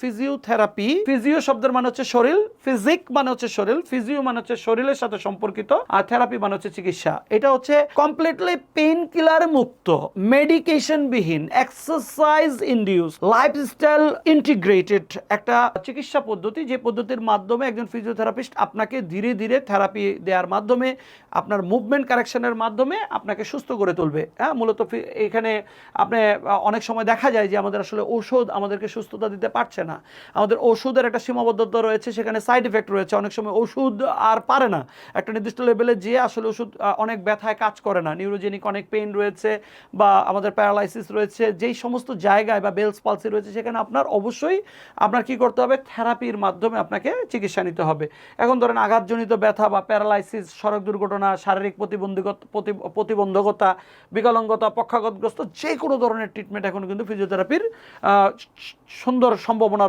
Physiotherapy, physio শব্দের মানে হচ্ছে শরীর, ফিজিক মানে হচ্ছে শরীর, ফিজিও মানে হচ্ছে শরীরের সাথে সম্পর্কিত, আর থেরাপি মানে হচ্ছে চিকিৎসা। এটা হচ্ছে কমপ্লিটলি পেইন কিলার মুক্ত, মেডিকেশন বিহীন, এক্সারসাইজ ইনডিউস, লাইফস্টাইল ইন্টিগ্রেটেড একটা চিকিৎসা পদ্ধতি, যে পদ্ধতির মাধ্যমে একজন ফিজিওথেরাপিস্ট আপনাকে ধীরে ধীরে থেরাপি দেওয়ার মাধ্যমে, আপনার মুভমেন্ট কারেকশনের মাধ্যমে আপনাকে সুস্থ করে তুলবে। হ্যাঁ, মূলত এখানে আপনি অনেক সময় দেখা যায় যে আমাদের আসলে ঔষধ আমাদেরকে সুস্থতা দিতে পারছে না, আমাদের ওষুধের একটা সীমাবদ্ধতা রয়েছে, সেখানে সাইড এফেক্ট রয়েছে, অনেক সময় ওষুধ আর পারে না একটা নির্দিষ্ট লেভেলে, যে আসলে ওষুধ অনেক ব্যথায় কাজ করে না, নিউরোজেনিক অনেক পেইন রয়েছে বা আমাদের প্যারালাইসিস রয়েছে, যেই সমস্ত জায়গায় বা বেলস পালসি রয়েছে, সেখানে আপনার অবশ্যই আপনার কি করতে হবে, থেরাপির মাধ্যমে আপনাকে চিকিৎসা নিতে হবে। এখন ধরেন আঘাতজনিত ব্যথা বা প্যারালাইসিস, সড়ক দুর্ঘটনা, শারীরিক প্রতিবন্ধকতা, বিকলাঙ্গতা, পক্ষাঘাতগ্রস্ত যে কোনো ধরনের ট্রিটমেন্ট এখন কিন্তু ফিজিওথেরাপির সুন্দর সম্ভাবনা